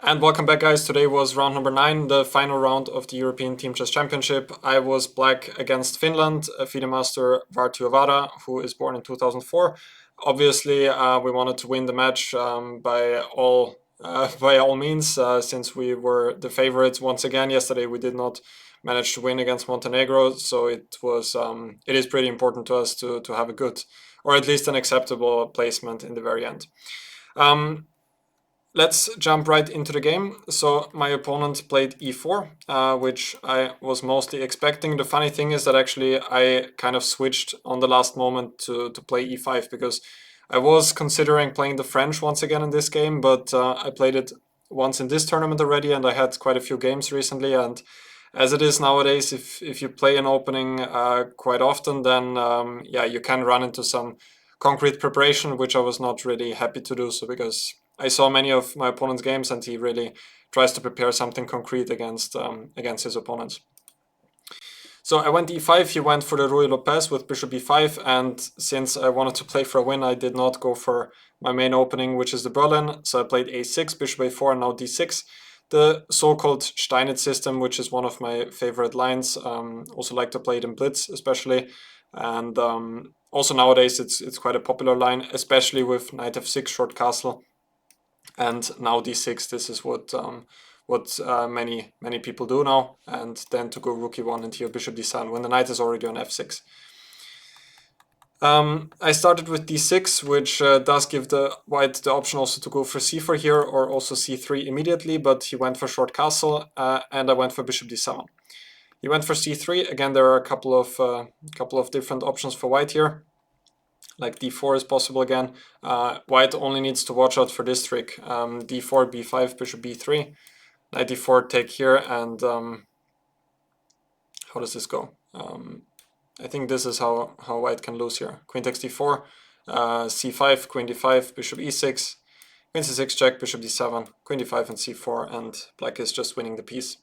And welcome back, guys. Today was round number 9, the final round of the European Team Chess Championship. I was black against Finland, FIDE master Wartiovaara, who is born in 2004. Obviously, we wanted to win the match by all means, since we were the favorites once again. Yesterday, we did not manage to win against Montenegro, so it is pretty important to us to have a good, or at least an acceptable placement in the very end. Let's jump right into the game. So my opponent played e4, which I was mostly expecting. The funny thing is that actually I kind of switched on the last moment to play e5, because I was considering playing the French once again in this game, but I played it once in this tournament already, and I had quite a few games recently. And as it is nowadays, if you play an opening quite often, then yeah, you can run into some concrete preparation, which I was not really happy to do so, because I saw many of my opponent's games and he really tries to prepare something concrete against his opponents. So I went e5, he went for the Ruy Lopez with bishop e5, and since I wanted to play for a win, I did not go for my main opening, which is the Berlin. So I played a6, bishop a4, and now d6. The so-called Steinitz system, which is one of my favorite lines. Also like to play it in Blitz, especially. And also nowadays it's quite a popular line, especially with knight f6, short castle. And now d6, this is what many people do now, and then to go rook e1 and here bishop d7 when the knight is already on f6. I started with d6, which does give the white the option also to go for c4 here, or also c3 immediately, but he went for short castle, and I went for bishop d7. He went for c3. Again, there are a couple of different options for white here. Like d4 is possible again. White only needs to watch out for this trick. d4, b5, bishop b3, knight d4, take here, and how does this go? I think this is how white can lose here. Queen takes d4, c5, queen d5, bishop e6, queen c6 check, bishop d7, queen d5 and c4, and black is just winning the piece.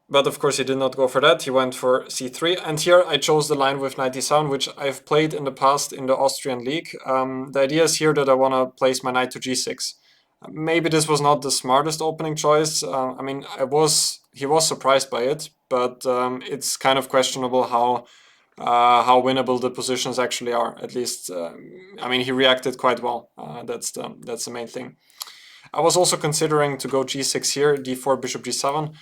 But of course he did not go for that, he went for c3, and here I chose the line with knight d7, which I've played in the past in the Austrian league. The idea is here that I want to place my knight to g6. Maybe this was not the smartest opening choice. I mean, he was surprised by it, but it's kind of questionable how winnable the positions actually are. At least, I mean, he reacted quite well. That's the main thing. I was also considering to go g6 here, d4, bishop g7,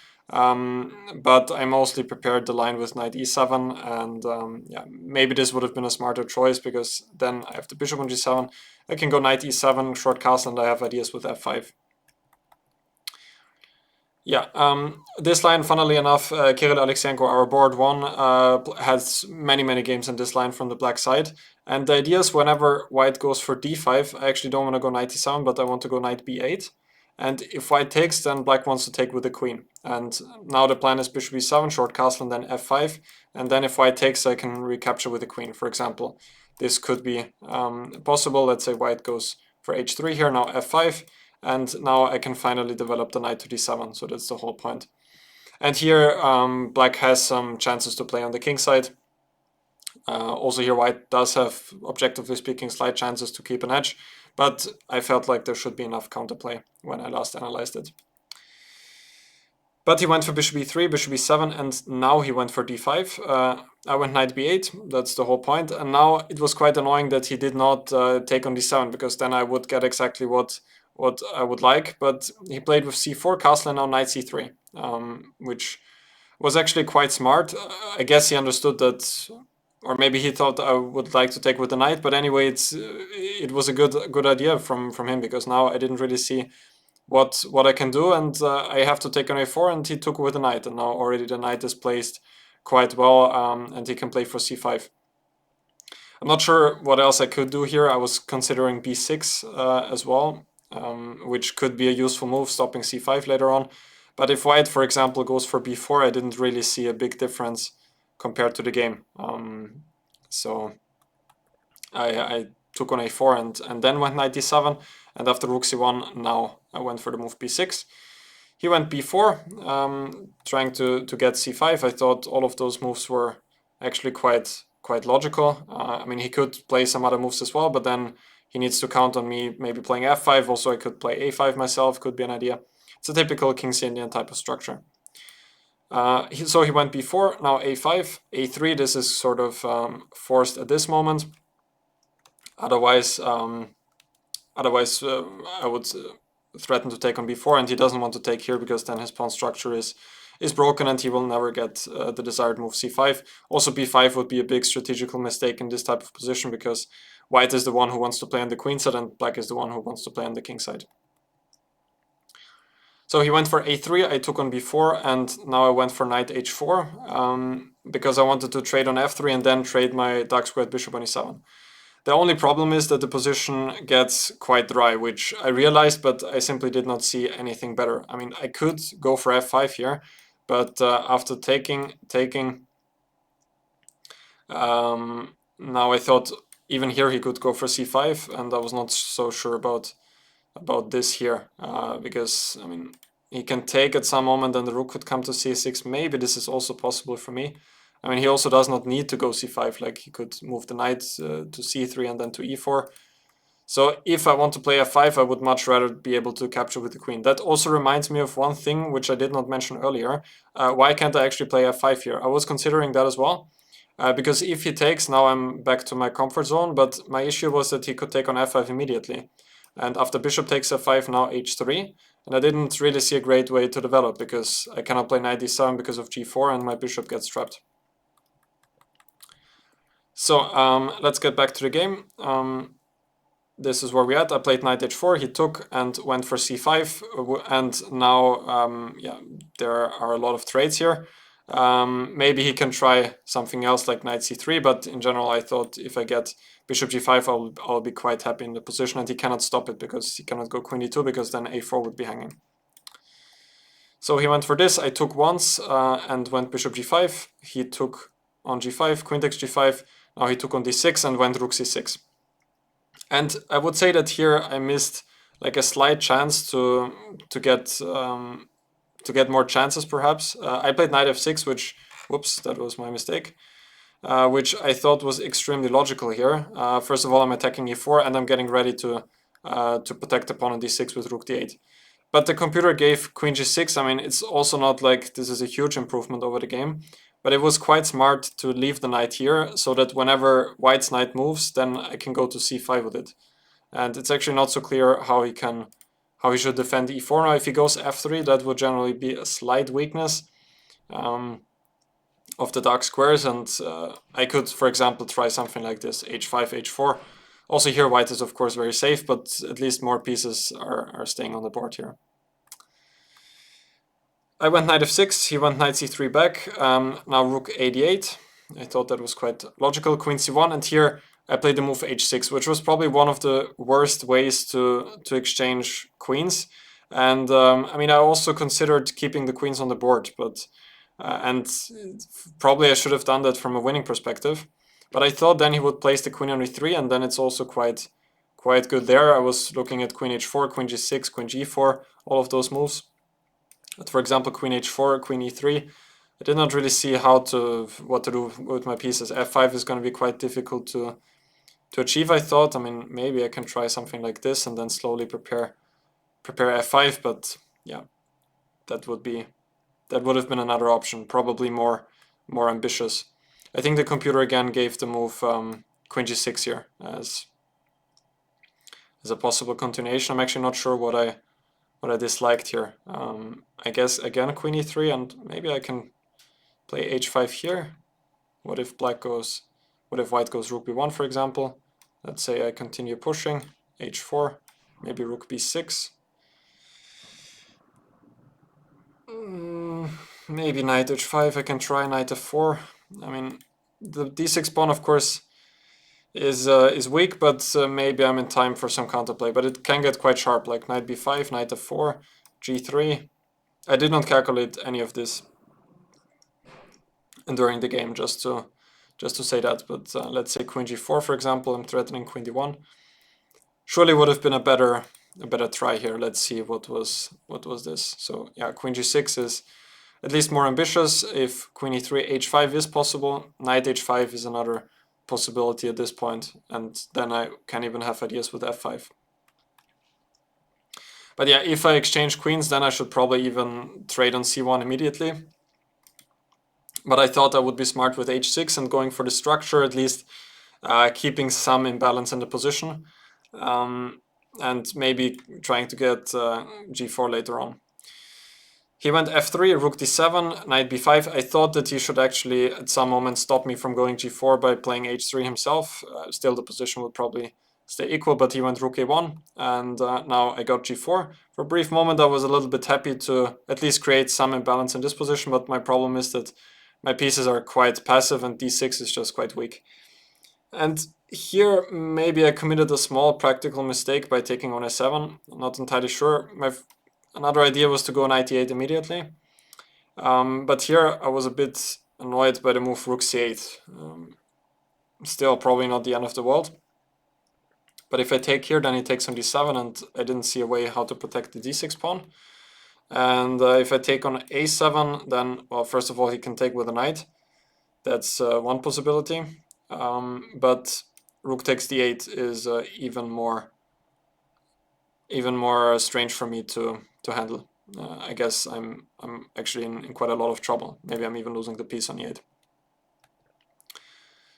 but I mostly prepared the line with knight e7, and yeah, maybe this would have been a smarter choice, because then I have the bishop on g7, I can go knight e7, short castle, and I have ideas with f5. Yeah, this line, funnily enough, Kirill Alexyenko, our board one, has many games in this line from the black side. And the idea is whenever white goes for d5, I actually don't want to go knight e7, but I want to go knight b8. And if white takes, then black wants to take with the queen. And now the plan is bishop e7, short castle, and then f5. And then if white takes, I can recapture with the queen, for example. This could be possible. Let's say white goes for h3 here, now f5. And now I can finally develop the knight to d7, so that's the whole point. And here black has some chances to play on the king side. Also here white does have, objectively speaking, slight chances to keep an edge, but I felt like there should be enough counterplay when I last analyzed it. But he went for bishop e3, bishop e7, and now he went for d5. I went knight b8, that's the whole point. And now it was quite annoying that he did not take on d7, because then I would get exactly what I would like. But he played with c4, castle, and now knight c3, which was actually quite smart. I guess he understood that, or maybe he thought I would like to take with the knight. But anyway, it was a good idea from him, because now I didn't really see what I can do, and I have to take on a4, and he took with the knight, and now already the knight is placed quite well, and he can play for c5. I'm not sure what else I could do here. I was considering b6 as well, which could be a useful move, stopping c5 later on. But if white, for example, goes for b4, I didn't really see a big difference compared to the game. So I took on a4 and then went knight d7, and after rook c1, now I went for the move b6. He went b4, trying to get c5. I thought all of those moves were actually quite logical. I mean, he could play some other moves as well, but then he needs to count on me maybe playing f5. Also, I could play a5 myself, could be an idea. It's a typical King's Indian type of structure. So he went b4, now a5, a3. This is sort of forced at this moment. Otherwise, I would threaten to take on b4, and he doesn't want to take here because then his pawn structure is broken and he will never get the desired move c5. Also, b5 would be a big strategical mistake in this type of position because white is the one who wants to play on the queen side and black is the one who wants to play on the king side. So he went for a3, I took on b4, and now I went for knight h4 because I wanted to trade on f3 and then trade my dark squared bishop on e7. The only problem is that the position gets quite dry, which I realized, but I simply did not see anything better. I mean, I could go for f5 here, but after taking, now I thought even here he could go for c5, and I was not so sure about this here, because, I mean, he can take at some moment and the rook could come to c6. Maybe this is also possible for me. I mean, he also does not need to go c5, like he could move the knight to c3 and then to e4. So if I want to play f5, I would much rather be able to capture with the queen. That also reminds me of one thing which I did not mention earlier. Why can't I actually play f5 here? I was considering that as well, because if he takes, now I'm back to my comfort zone, but my issue was that he could take on f5 immediately. And after bishop takes f5, now h3, and I didn't really see a great way to develop because I cannot play knight d7 because of g4 and my bishop gets trapped. So let's get back to the game. This is where we're at. I played knight h4, he took and went for c5, and now yeah, there are a lot of trades here. Maybe he can try something else like knight c3, but in general I thought if I get bishop g5 I'll be quite happy in the position, and he cannot stop it because he cannot go queen e2 because then a4 would be hanging. So he went for this, I took once and went bishop g5, he took on g5, queen takes g5, now he took on d6 and went rook c6. And I would say that here I missed like a slight chance to get more chances perhaps. I played knight f6, which, whoops, that was my mistake, which I thought was extremely logical here. First of all, I'm attacking e4 and I'm getting ready to protect the pawn on d6 with rook d8. But the computer gave queen g6. I mean, it's also not like this is a huge improvement over the game, but it was quite smart to leave the knight here so that whenever white's knight moves, then I can go to c5 with it. And it's actually not so clear how he should defend e4 now. If he goes f3, that would generally be a slight weakness of the dark squares, and I could, for example, try something like this, h5, h4. Also here white is of course very safe, but at least more pieces are staying on the board here. I went knight f6, he went knight c3 back, now rook a8. I thought that was quite logical, queen c1, and here I played the move h6, which was probably one of the worst ways to exchange queens. And I mean, I also considered keeping the queens on the board, but and probably I should have done that from a winning perspective. But I thought then he would place the queen on e3, and then it's also quite good there. I was looking at queen h4, queen g6, queen g4, all of those moves. But for example, queen h4, queen e3, I did not really see what to do with my pieces. f5 is going to be quite difficult to achieve, I thought. I mean, maybe I can try something like this and then slowly prepare f5, but yeah, that would have been another option, probably more ambitious. I think the computer again gave the move queen g6 here as a possible continuation. I'm actually not sure what I disliked here. I guess again queen e3, and maybe I can play h5 here. What if white goes rook b1, for example? Let's say I continue pushing, h4, maybe rook b6. Maybe knight h5, I can try knight f4. I mean, the d6 pawn, of course, is weak, but maybe I'm in time for some counterplay. But it can get quite sharp, like knight b5, knight f4, g3. I did not calculate any of this during the game, just to say that. But let's say queen g4, for example. I'm threatening queen d1. Surely would have been a better try here. Let's see what was this. So yeah, queen g6 is at least more ambitious. If queen e3, h5 is possible, knight h5 is another possibility at this point, and then I can even have ideas with f5. But yeah, if I exchange queens, then I should probably even trade on c1 immediately. But I thought I would be smart with h6 and going for the structure, at least keeping some imbalance in the position, and maybe trying to get g4 later on. He went f3, rook d7, knight b5. I thought that he should actually at some moment stop me from going g4 by playing h3 himself. Still the position would probably stay equal, but he went rook a1, and now I got g4. For a brief moment I was a little bit happy to at least create some imbalance in this position, but my problem is that my pieces are quite passive and d6 is just quite weak. And here maybe I committed a small practical mistake by taking on a7. I'm not entirely sure. Another idea was to go knight e8 immediately. But here I was a bit annoyed by the move rook c8. Still probably not the end of the world. But if I take here, then he takes on d7, and I didn't see a way how to protect the d6 pawn. And if I take on a7, then, well, first of all, he can take with a knight. That's one possibility. But rook takes d8 is even more strange for me to handle. I guess I'm actually in quite a lot of trouble. Maybe I'm even losing the piece on e8.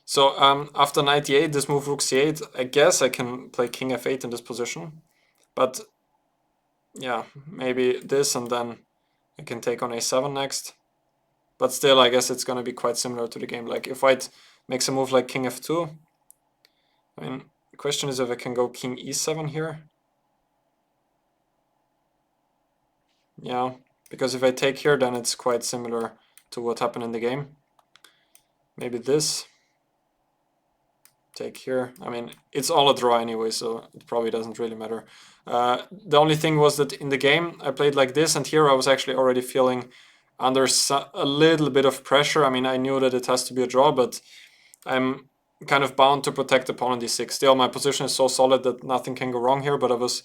So after knight e8, this move rook c8, I guess I can play king f8 in this position. But yeah, maybe this, and then I can take on a7 next. But still, I guess it's going to be quite similar to the game. Like if white makes a move like king f2, I mean, the question is if I can go king e7 here. Yeah, because if I take here, then it's quite similar to what happened in the game. Maybe this. Take here. I mean, it's all a draw anyway, so it probably doesn't really matter. The only thing was that in the game, I played like this, and here I was actually already feeling under a little bit of pressure. I mean, I knew that it has to be a draw, but I'm kind of bound to protect the pawn on d6. Still, my position is so solid that nothing can go wrong here, but I was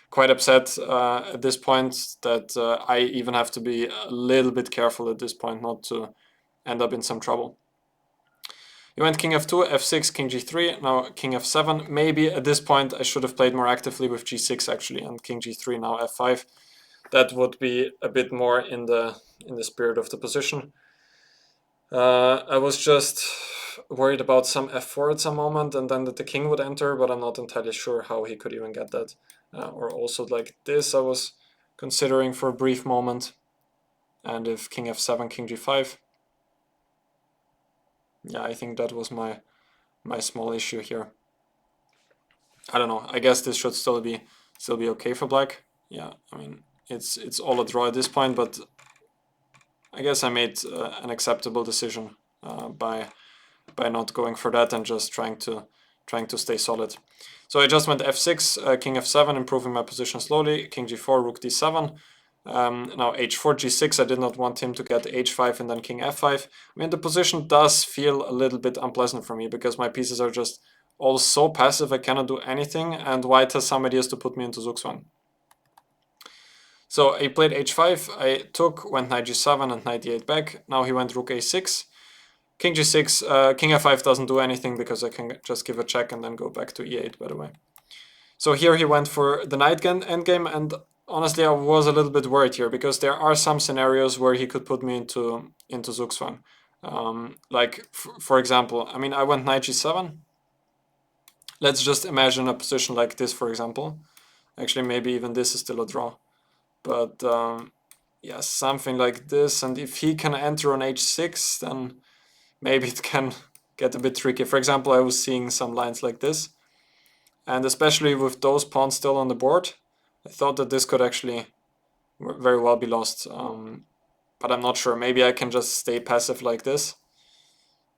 quite upset at this point that I even have to be a little bit careful at this point not to end up in some trouble. He went king f2, f6, king g3, now king f7. Maybe at this point I should have played more actively with g6 actually, and king g3, now f5. That would be a bit more in the spirit of the position. I was just worried about some f4 at some moment, and then that the king would enter, but I'm not entirely sure how he could even get that. Or also like this I was considering for a brief moment. And if king f7, king g5. Yeah, I think that was my small issue here. I don't know. I guess this should still be okay for black. Yeah, I mean it's all a draw at this point, but I guess I made an acceptable decision by not going for that and just trying to stay solid. So I just went f6, king f7, improving my position slowly. King g4, rook d7. Now h4, g6, I did not want him to get h5 and then king f5. I mean, the position does feel a little bit unpleasant for me because my pieces are just all so passive, I cannot do anything, and white has some ideas to put me into Zugzwang. So he played h5, I took, went knight g7 and knight d8 back. Now he went rook a6. King g6, king f5 doesn't do anything because I can just give a check and then go back to e8, by the way. So here he went for the knight endgame, and honestly, I was a little bit worried here because there are some scenarios where he could put me into Zugzwang. Like, for example, I mean, I went knight g7. Let's just imagine a position like this, for example. Actually, maybe even this is still a draw. But yeah, something like this. And if he can enter on h6, then maybe it can get a bit tricky. For example, I was seeing some lines like this. And especially with those pawns still on the board, I thought that this could actually very well be lost. But I'm not sure. Maybe I can just stay passive like this.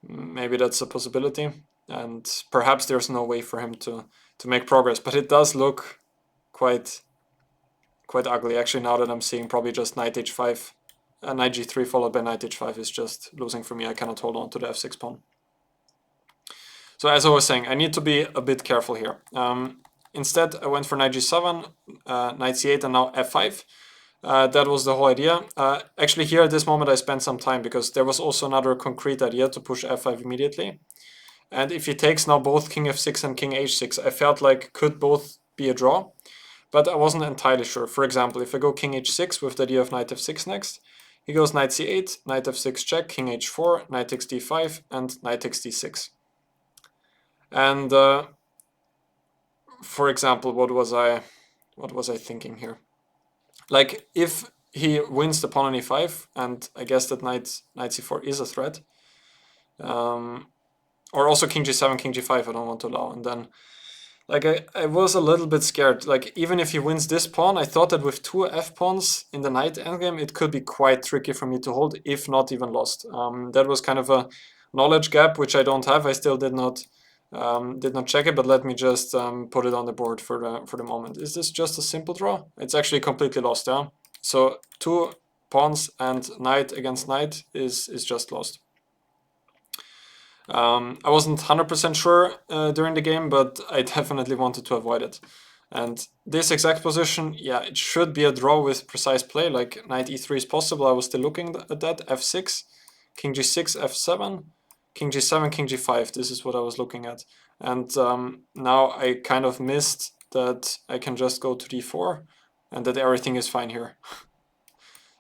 Maybe that's a possibility. And perhaps there's no way for him to make progress. But it does look quite ugly. Actually, now that I'm seeing probably just knight h5, knight g3 followed by knight h5 is just losing for me. I cannot hold on to the f6 pawn. So as I was saying, I need to be a bit careful here. Instead, I went for knight g7, knight c8, and now f5. That was the whole idea. Actually, here at this moment, I spent some time because there was also another concrete idea to push f5 immediately. And if he takes now both king f6 and king h6, I felt like could both be a draw, but I wasn't entirely sure. For example, if I go king h6 with the idea of knight f6 next, he goes knight c8, knight f6 check, king h4, knight takes d5, and knight takes d6. And for example, what was I thinking here? Like if he wins the pawn on e5, and I guess that knight c4 is a threat. Or also king g7, king g5 I don't want to allow. And then like I was a little bit scared. Like even if he wins this pawn, I thought that with two f-pawns in the knight endgame, it could be quite tricky for me to hold, if not even lost. That was kind of a knowledge gap, which I don't have. I still did not check it, but let me just put it on the board for the moment. Is this just a simple draw? It's actually completely lost, yeah? So two pawns and knight against knight is just lost. I wasn't 100% sure during the game, but I definitely wanted to avoid it. And this exact position, yeah, it should be a draw with precise play, like knight e3 is possible. I was still looking at that, f6, king g6, f7, king g7, king g5. This is what I was looking at. And now I kind of missed that I can just go to d4 and that everything is fine here.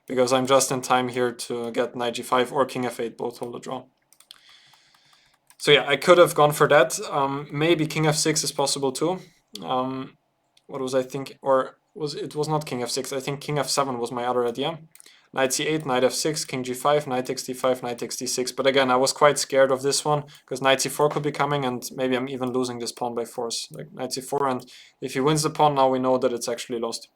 Because I'm just in time here to get knight g5 or king f8, both hold a draw. So yeah, I could have gone for that. Maybe king f6 is possible too. What was I thinking? Or it was not king f6. I think king f7 was my other idea. Knight c8, knight f6, king g5, knight takes d5, knight takes d6. But again, I was quite scared of this one because knight c4 could be coming, and maybe I'm even losing this pawn by force. Like knight c4, and if he wins the pawn, now we know that it's actually lost.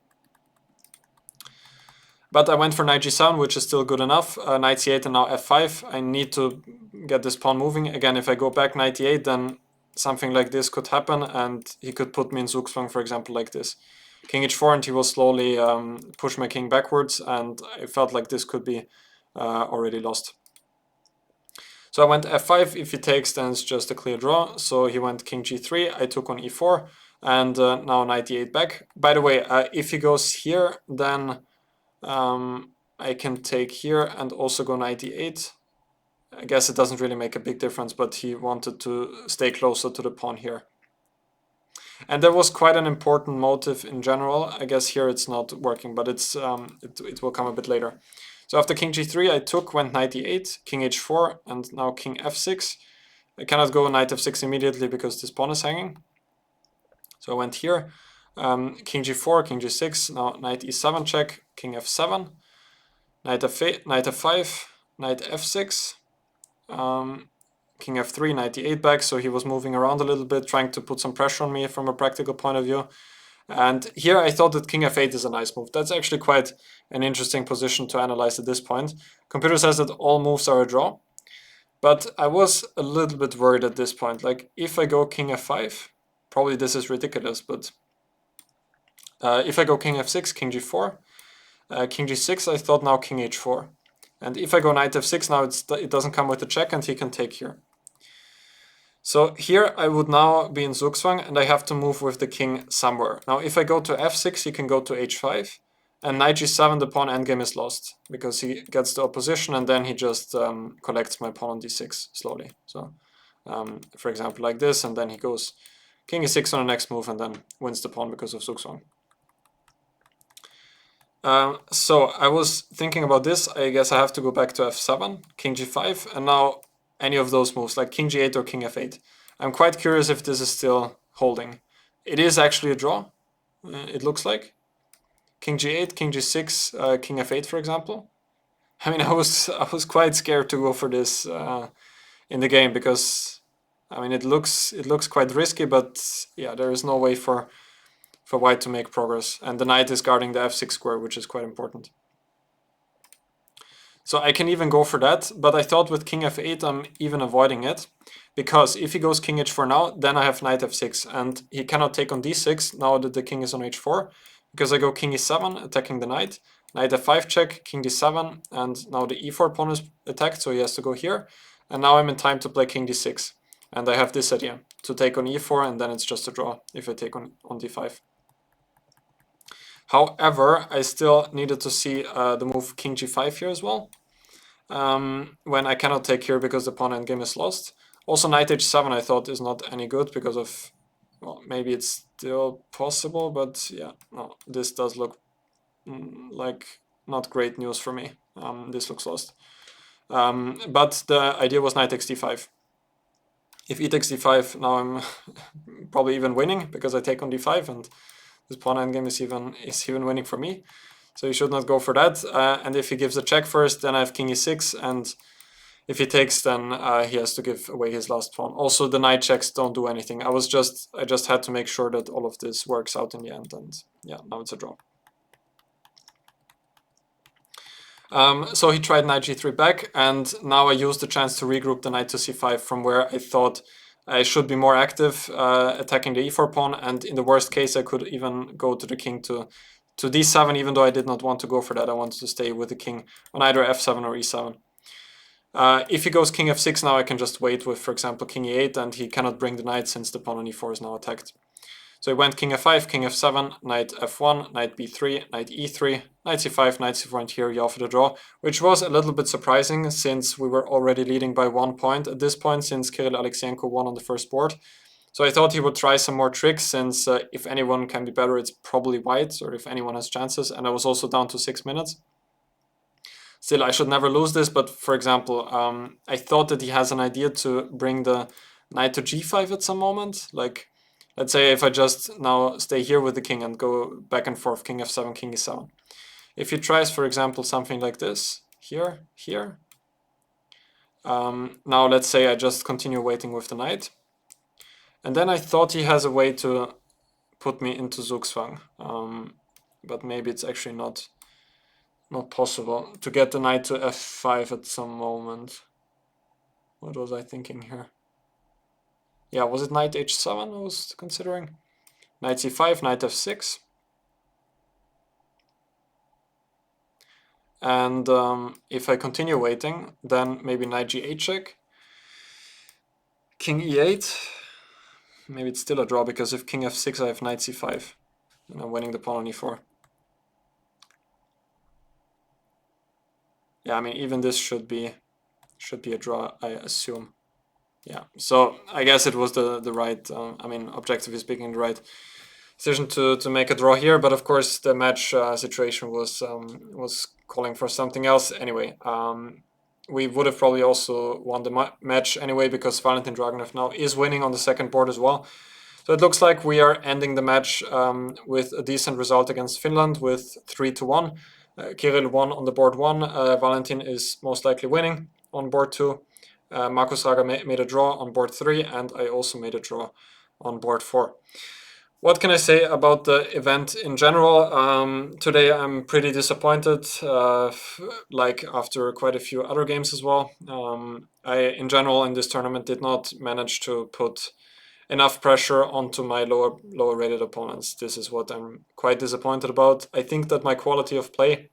But I went for knight g7, which is still good enough. Knight c8 and now f5. I need to get this pawn moving. Again, if I go back knight e8, then something like this could happen, and he could put me in Zugzwang, for example, like this. King h4, and he will slowly push my king backwards, and I felt like this could be already lost. So I went f5. If he takes, then it's just a clear draw. So he went king g3. I took on e4, and now knight e8 back. By the way, if he goes here, then I can take here and also go knight e8. I guess it doesn't really make a big difference, but he wanted to stay closer to the pawn here. And that was quite an important motive in general. I guess here it's not working, but it's it will come a bit later. So after king g3, I took, went knight e8, king h4, and now king f6. I cannot go knight f6 immediately because this pawn is hanging. So I went here, king g4, king g6, now knight e7 check, king f7, knight f8, knight f5, knight f6, king f3, knight e8 back. So he was moving around a little bit, trying to put some pressure on me from a practical point of view. And here I thought that king f8 is a nice move. That's actually quite an interesting position to analyze at this point. Computer says that all moves are a draw, but I was a little bit worried at this point. Like if I go king f5, probably this is ridiculous, but if I go king f6, king g4, king g6, I thought now king h4. And if I go knight f6, now it doesn't come with a check and he can take here. So here I would now be in Zugzwang and I have to move with the king somewhere. Now if I go to f6, he can go to h5, and knight g7, the pawn endgame is lost because he gets the opposition and then he just collects my pawn on d6 slowly. So for example like this, and then he goes king e6 on the next move and then wins the pawn because of Zugzwang. So I was thinking about this. I guess I have to go back to f7, king g5, and now any of those moves, like king g8 or king f8. I'm quite curious if this is still holding. It is actually a draw, it looks like. King g8, king g6, king f8, for example. I mean, I was quite scared to go for this in the game because, I mean, it looks quite risky, but yeah, there is no way for white to make progress, and the knight is guarding the f6 square, which is quite important. So I can even go for that, but I thought with king f8 I'm even avoiding it, because if he goes king h4 now, then I have knight f6, and he cannot take on d6 now that the king is on h4, because I go king e7, attacking the knight, knight f5 check, king d7, and now the e4 pawn is attacked, so he has to go here, and now I'm in time to play king d6, and I have this idea, to take on e4, and then it's just a draw if I take on d5. However, I still needed to see the move king g5 here as well, when I cannot take here because the pawn endgame is lost. Also, knight h7 I thought is not any good because of, well, maybe it's still possible, but yeah, no, this does look like not great news for me. This looks lost. But the idea was knight takes d5. If e takes d5, now I'm probably even winning because I take on d5, and this pawn endgame is even winning for me. So you should not go for that. And if he gives a check first, then I have king e6, and if he takes, then he has to give away his last pawn. Also, the knight checks don't do anything. I just had to make sure that all of this works out in the end, and yeah, now it's a draw. So he tried knight g3 back, and now I used the chance to regroup the knight to c5 from where I thought I should be more active attacking the e4 pawn, and in the worst case I could even go to the king to d7, even though I did not want to go for that. I wanted to stay with the king on either f7 or e7. If he goes king f6 now, I can just wait with, for example, king e8, and he cannot bring the knight since the pawn on e4 is now attacked. So he went king f5, king f7, knight f1, knight b3, knight e3, knight c5, knight c4, and here he offered a draw, which was a little bit surprising since we were already leading by 1 point at this point since Kirill Alexyenko won on the first board. So I thought he would try some more tricks since if anyone can be better, it's probably white, or if anyone has chances, and I was also down to 6 minutes. Still, I should never lose this, but for example, I thought that he has an idea to bring the knight to g5 at some moment. Like, let's say if I just now stay here with the king and go back and forth, king f7, king e7. If he tries, for example, something like this, here, here. Now let's say I just continue waiting with the knight. And then I thought he has a way to put me into Zugzwang. But maybe it's actually not possible to get the knight to f5 at some moment. What was I thinking here? Yeah, was it knight h7 I was considering? Knight c5, knight f6. And if I continue waiting, then maybe knight g8 check. King e8. Maybe it's still a draw, because if king f6 I have knight c5. And I'm winning the pawn on e4. Yeah, I mean, even this should be a draw, I assume. Yeah, so I guess it was the right, I mean, objectively speaking, the right decision to make a draw here. But of course, the match situation was calling for something else anyway. We would have probably also won the match anyway, because Valentin Dragunov now is winning on the second board as well. So it looks like we are ending the match with a decent result against Finland with 3-1. Kirill won on the board 1. Valentin is most likely winning on board 2. Markus Raga made a draw on board 3, and I also made a draw on board 4. What can I say about the event in general? Today I'm pretty disappointed, like after quite a few other games as well. I, in general, in this tournament did not manage to put enough pressure onto my lower rated opponents. This is what I'm quite disappointed about. I think that my quality of play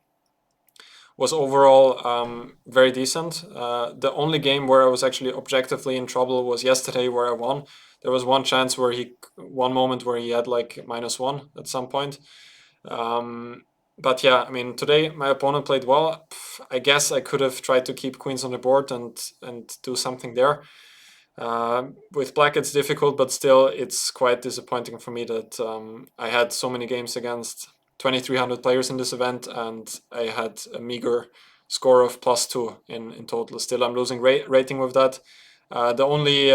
was overall very decent. The only game where I was actually objectively in trouble was yesterday, where I won. There was one moment where he had like -1 at some point. But yeah, I mean, today my opponent played well. I guess I could have tried to keep queens on the board and do something there. With black it's difficult, but still it's quite disappointing for me that I had so many games against 2,300 players in this event, and I had a meager score of +2 in total. Still, I'm losing rating with that. The only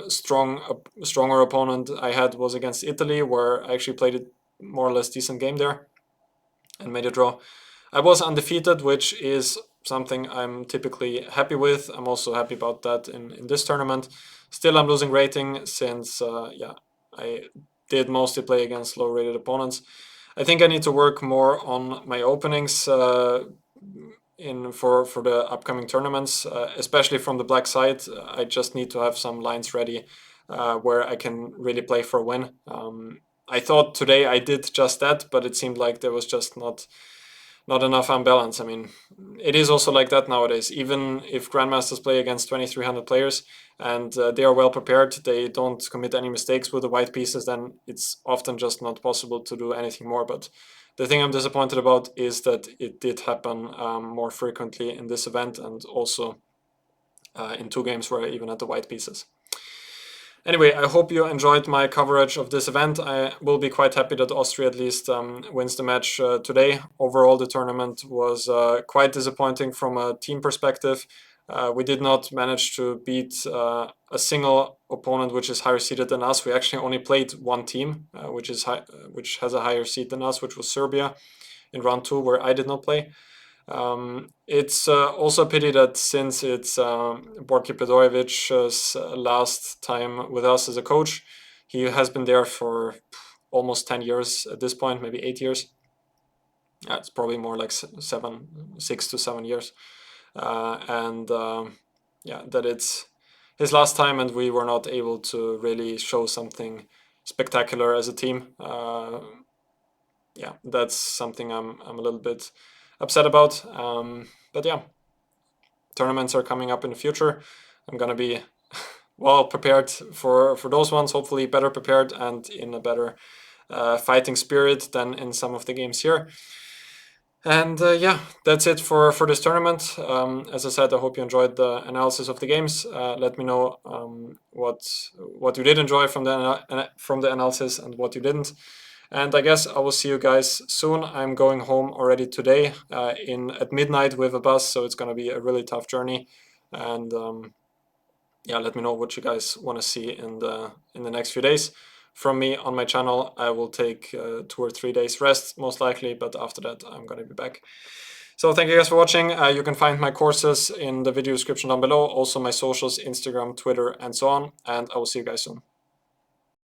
stronger opponent I had was against Italy, where I actually played a more or less decent game there and made a draw. I was undefeated, which is something I'm typically happy with. I'm also happy about that in this tournament. Still, I'm losing rating since, yeah, I did mostly play against low-rated opponents. I think I need to work more on my openings for the upcoming tournaments, especially from the black side. I just need to have some lines ready where I can really play for a win. I thought today I did just that, but it seemed like there was just not enough unbalance. I mean, it is also like that nowadays. Even if grandmasters play against 2,300 players and they are well prepared, they don't commit any mistakes with the white pieces, then it's often just not possible to do anything more. But the thing I'm disappointed about is that it did happen more frequently in this event, and also in 2 games where I even had the white pieces. Anyway, I hope you enjoyed my coverage of this event. I will be quite happy that Austria at least wins the match today. Overall, the tournament was quite disappointing from a team perspective. We did not manage to beat a single opponent which is higher seeded than us. We actually only played one team which has a higher seed than us, which was Serbia in round 2, where I did not play. It's also a pity that since it's Borki Pedorovic's last time with us as a coach, he has been there for almost 10 years at this point, maybe 8 years. It's probably more like 6 to 7 years. Yeah, that it's his last time and we were not able to really show something spectacular as a team. Yeah, that's something I'm a little bit upset about. But yeah, tournaments are coming up in the future. I'm gonna be well prepared for those ones, hopefully better prepared and in a better fighting spirit than in some of the games here. And yeah, that's it for this tournament. As I said, I hope you enjoyed the analysis of the games. Let me know what you did enjoy from the analysis and what you didn't. And I guess I will see you guys soon. I'm going home already today at midnight with a bus, so it's going to be a really tough journey. And yeah, let me know what you guys want to see in the next few days from me on my channel. I will take 2 or 3 days rest most likely, but after that I'm going to be back. So thank you guys for watching. You can find my courses in the video description down below, also my socials, Instagram, Twitter, and so on. And I will see you guys soon.